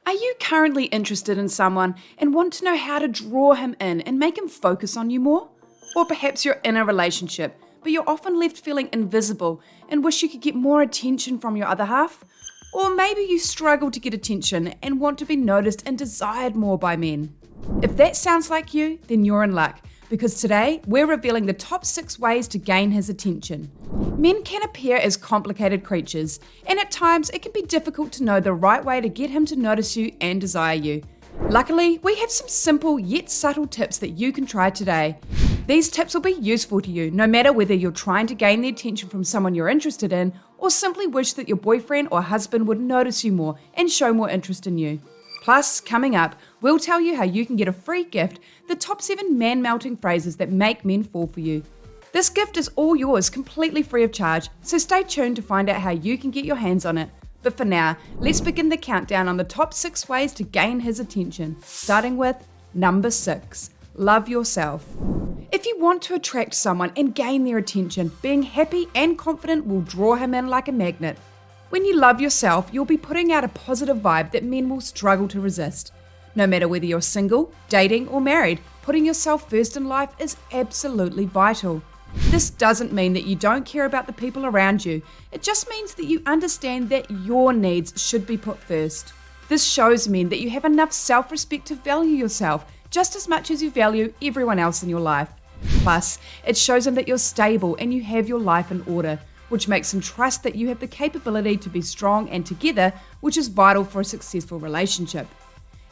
Are you currently interested in someone and want to know how to draw him in and make him focus on you more? Or perhaps you're in a relationship, but you're often left feeling invisible and wish you could get more attention from your other half? Or maybe you struggle to get attention and want to be noticed and desired more by men. If that sounds like you, then you're in luck, because today we're revealing the top 6 ways to gain his attention. Men can appear as complicated creatures, and at times it can be difficult to know the right way to get him to notice you and desire you. Luckily, we have some simple yet subtle tips that you can try today. These tips will be useful to you no matter whether you're trying to gain the attention from someone you're interested in or simply wish that your boyfriend or husband would notice you more and show more interest in you. Plus, coming up, we'll tell you how you can get a free gift, the top 7 man-melting phrases that make men fall for you. This gift is all yours, completely free of charge, so stay tuned to find out how you can get your hands on it. But for now, let's begin the countdown on the top 6 ways to gain his attention, starting with number 6, love yourself. If you want to attract someone and gain their attention, being happy and confident will draw him in like a magnet. When you love yourself, you'll be putting out a positive vibe that men will struggle to resist. No matter whether you're single, dating, or married, putting yourself first in life is absolutely vital. This doesn't mean that you don't care about the people around you. It just means that you understand that your needs should be put first. This shows men that you have enough self-respect to value yourself just as much as you value everyone else in your life. Plus, it shows them that you're stable and you have your life in order, which makes them trust that you have the capability to be strong and together, which is vital for a successful relationship.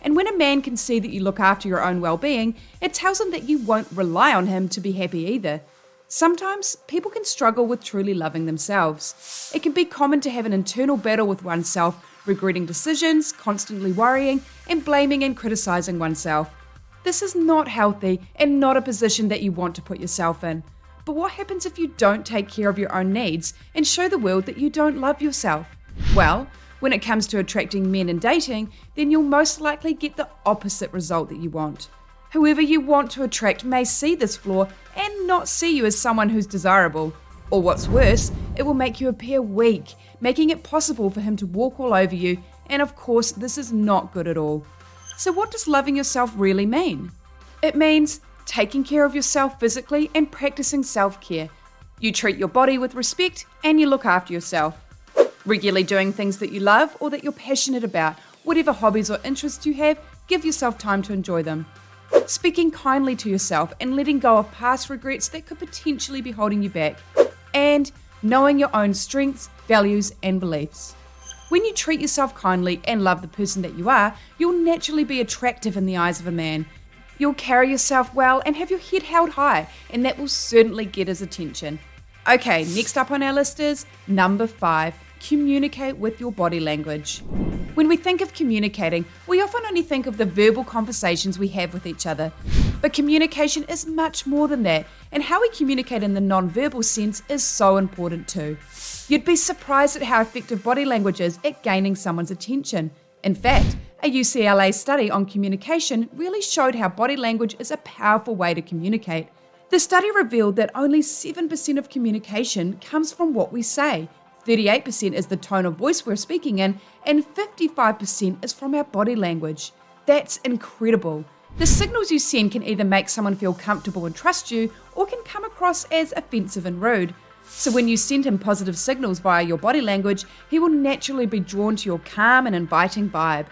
And when a man can see that you look after your own well-being, it tells him that you won't rely on him to be happy either. Sometimes people can struggle with truly loving themselves. It can be common to have an internal battle with oneself, regretting decisions, constantly worrying, and blaming and criticizing oneself. This is not healthy and not a position that you want to put yourself in. But what happens if you don't take care of your own needs and show the world that you don't love yourself? Well, when it comes to attracting men and dating, then you'll most likely get the opposite result that you want. Whoever you want to attract may see this flaw and not see you as someone who's desirable. Or what's worse, it will make you appear weak, making it possible for him to walk all over you, and of course this is not good at all. So what does loving yourself really mean? It means taking care of yourself physically and practicing self-care. You treat your body with respect and you look after yourself. Regularly doing things that you love or that you're passionate about, whatever hobbies or interests you have, give yourself time to enjoy them. Speaking kindly to yourself and letting go of past regrets that could potentially be holding you back. And knowing your own strengths, values, and beliefs. When you treat yourself kindly and love the person that you are, you'll naturally be attractive in the eyes of a man. You'll carry yourself well and have your head held high, and that will certainly get his attention. Okay, next up on our list is number 5, communicate with your body language. When we think of communicating, we often only think of the verbal conversations we have with each other. But communication is much more than that, and how we communicate in the non-verbal sense is so important too. You'd be surprised at how effective body language is at gaining someone's attention. In fact, a UCLA study on communication really showed how body language is a powerful way to communicate. The study revealed that only 7% of communication comes from what we say, 38% is the tone of voice we're speaking in, and 55% is from our body language. That's incredible. The signals you send can either make someone feel comfortable and trust you, or can come across as offensive and rude. So when you send him positive signals via your body language, he will naturally be drawn to your calm and inviting vibe.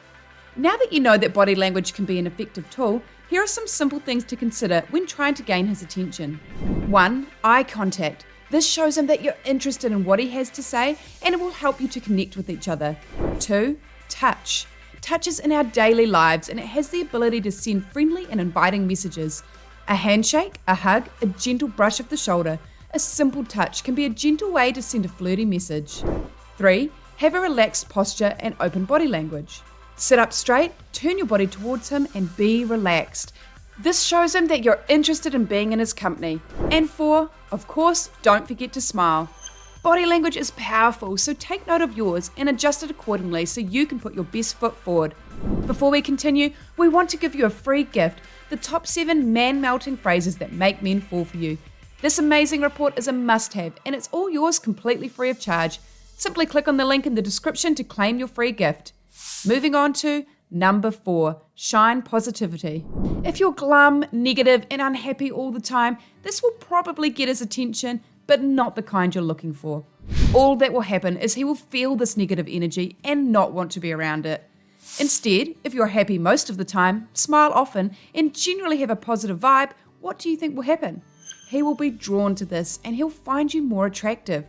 Now that you know that body language can be an effective tool, here are some simple things to consider when trying to gain his attention. 1. Eye contact. This shows him that you're interested in what he has to say, and it will help you to connect with each other. 2. Touch. Touch is in our daily lives, and it has the ability to send friendly and inviting messages. A handshake, a hug, a gentle brush of the shoulder. A simple touch can be a gentle way to send a flirty message. 3. Have a relaxed posture and open body language. Sit up straight, turn your body towards him, and be relaxed. This shows him that you're interested in being in his company. And 4, of course, don't forget to smile. Body language is powerful, so take note of yours and adjust it accordingly so you can put your best foot forward. Before we continue, we want to give you a free gift, the top 7 man-melting phrases that make men fall for you. This amazing report is a must-have, and it's all yours completely free of charge. Simply click on the link in the description to claim your free gift. Moving on to Number 4, shine positivity. If you're glum, negative, and unhappy all the time, this will probably get his attention, but not the kind you're looking for. All that will happen is he will feel this negative energy and not want to be around it. Instead, if you're happy most of the time, smile often, and generally have a positive vibe, what do you think will happen? He will be drawn to this and he'll find you more attractive.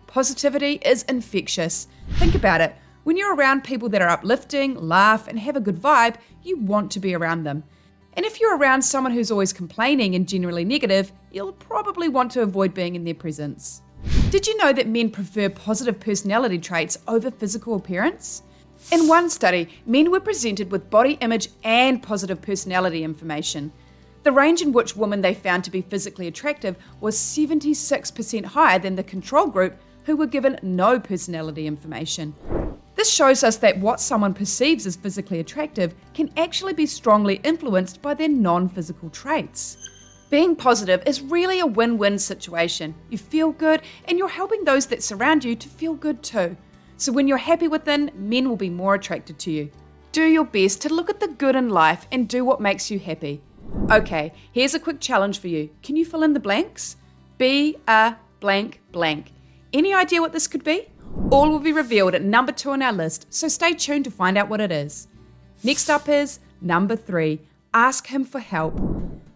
Positivity is infectious. Think about it. When you're around people that are uplifting, laugh, and have a good vibe, you want to be around them. And if you're around someone who's always complaining and generally negative, you'll probably want to avoid being in their presence. Did you know that men prefer positive personality traits over physical appearance? In one study, men were presented with body image and positive personality information. The range in which women they found to be physically attractive was 76% higher than the control group, who were given no personality information. This shows us that what someone perceives as physically attractive can actually be strongly influenced by their non-physical traits. Being positive is really a win-win situation. You feel good and you're helping those that surround you to feel good too. So when you're happy within, men will be more attracted to you. Do your best to look at the good in life and do what makes you happy. Okay, here's a quick challenge for you. Can you fill in the blanks? Be a blank blank. Any idea what this could be? All will be revealed at number 2 on our list, so stay tuned to find out what it is. Next up is number 3, ask him for help.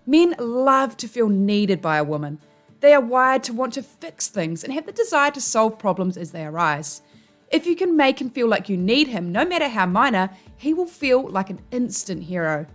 Men love to feel needed by a woman. They are wired to want to fix things and have the desire to solve problems as they arise. If you can make him feel like you need him, no matter how minor, he will feel like an instant hero.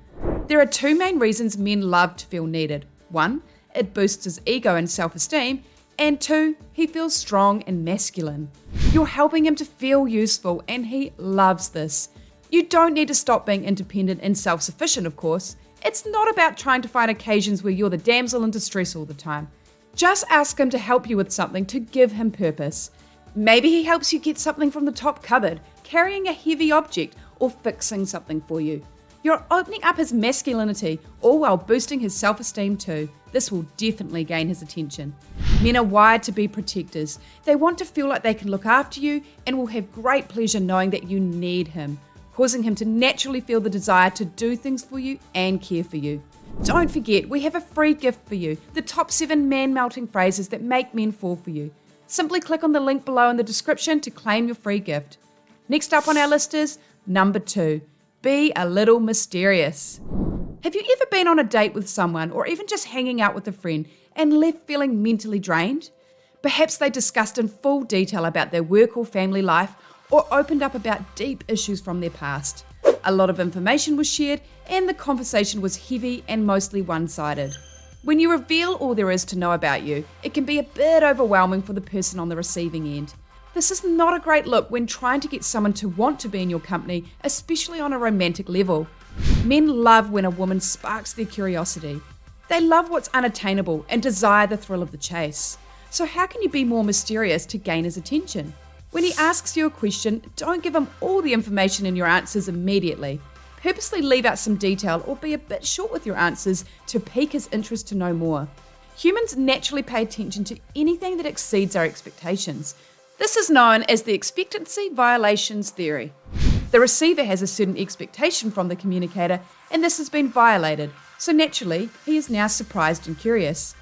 There are 2 main reasons men love to feel needed. 1, it boosts his ego and self-esteem, and 2, he feels strong and masculine. You're helping him to feel useful, and he loves this. You don't need to stop being independent and self-sufficient, of course. It's not about trying to find occasions where you're the damsel in distress all the time. Just ask him to help you with something to give him purpose. Maybe he helps you get something from the top cupboard, carrying a heavy object, or fixing something for you. You're opening up his masculinity, all while boosting his self-esteem too. This will definitely gain his attention. Men are wired to be protectors. They want to feel like they can look after you and will have great pleasure knowing that you need him, causing him to naturally feel the desire to do things for you and care for you. Don't forget, we have a free gift for you, the top 7 man-melting phrases that make men fall for you. Simply click on the link below in the description to claim your free gift. Next up on our list is number 2, be a little mysterious. Have you ever been on a date with someone or even just hanging out with a friend and left feeling mentally drained? Perhaps they discussed in full detail about their work or family life or opened up about deep issues from their past. A lot of information was shared and the conversation was heavy and mostly one-sided. When you reveal all there is to know about you, it can be a bit overwhelming for the person on the receiving end. This is not a great look when trying to get someone to want to be in your company, especially on a romantic level. Men love when a woman sparks their curiosity. They love what's unattainable and desire the thrill of the chase. So how can you be more mysterious to gain his attention? When he asks you a question, don't give him all the information in your answers immediately. Purposely leave out some detail or be a bit short with your answers to pique his interest to know more. Humans naturally pay attention to anything that exceeds our expectations. This is known as the expectancy violations theory. The receiver has a certain expectation from the communicator, and this has been violated, so naturally, he is now surprised and curious.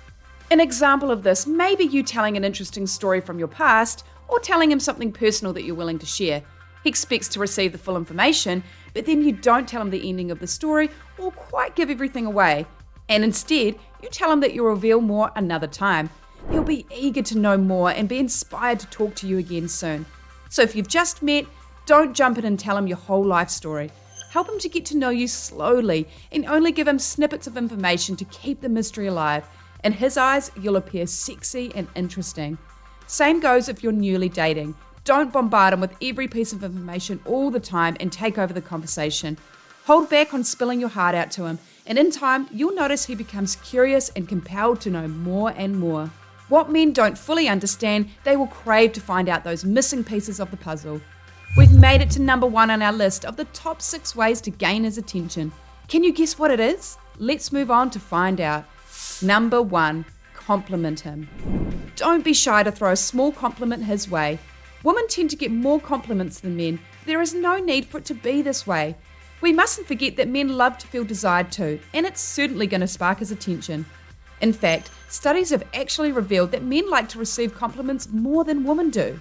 An example of this may be you telling an interesting story from your past, or telling him something personal that you're willing to share. He expects to receive the full information, but then you don't tell him the ending of the story or quite give everything away. And instead, you tell him that you'll reveal more another time. He'll be eager to know more and be inspired to talk to you again soon. So if you've just met, don't jump in and tell him your whole life story. Help him to get to know you slowly and only give him snippets of information to keep the mystery alive. In his eyes, you'll appear sexy and interesting. Same goes if you're newly dating. Don't bombard him with every piece of information all the time and take over the conversation. Hold back on spilling your heart out to him, and in time, you'll notice he becomes curious and compelled to know more and more. What men don't fully understand, they will crave to find out those missing pieces of the puzzle. We've made it to number 1 on our list of the top 6 ways to gain his attention. Can you guess what it is? Let's move on to find out. Number 1, compliment him. Don't be shy to throw a small compliment his way. Women tend to get more compliments than men. There is no need for it to be this way. We mustn't forget that men love to feel desired too, and it's certainly going to spark his attention. In fact, studies have actually revealed that men like to receive compliments more than women do.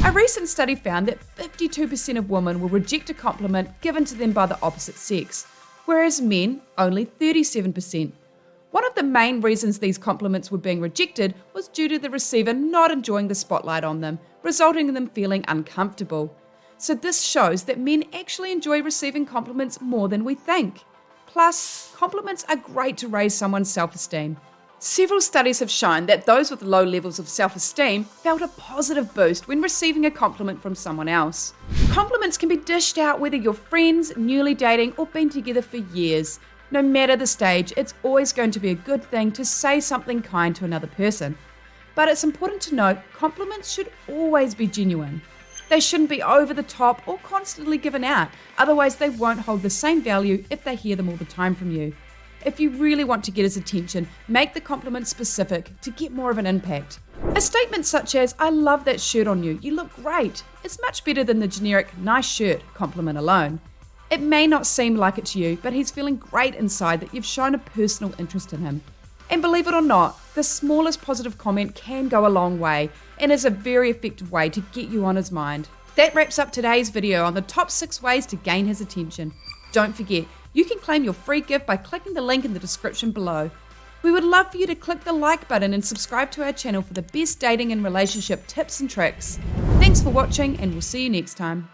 A recent study found that 52% of women will reject a compliment given to them by the opposite sex, whereas men, only 37%. One of the main reasons these compliments were being rejected was due to the receiver not enjoying the spotlight on them, resulting in them feeling uncomfortable. So this shows that men actually enjoy receiving compliments more than we think. Plus, compliments are great to raise someone's self-esteem. Several studies have shown that those with low levels of self-esteem felt a positive boost when receiving a compliment from someone else. Compliments can be dished out whether you're friends, newly dating, or been together for years. No matter the stage, it's always going to be a good thing to say something kind to another person. But it's important to note, compliments should always be genuine. They shouldn't be over the top or constantly given out, otherwise they won't hold the same value if they hear them all the time from you. If you really want to get his attention, make the compliment specific to get more of an impact. A statement such as, "I love that shirt on you, you look great," is much better than the generic "nice shirt" compliment alone. It may not seem like it to you, but he's feeling great inside that you've shown a personal interest in him. And believe it or not, the smallest positive comment can go a long way and is a very effective way to get you on his mind. That wraps up today's video on the top 6 ways to gain his attention. Don't forget, you can claim your free gift by clicking the link in the description below. We would love for you to click the like button and subscribe to our channel for the best dating and relationship tips and tricks. Thanks for watching, and we'll see you next time.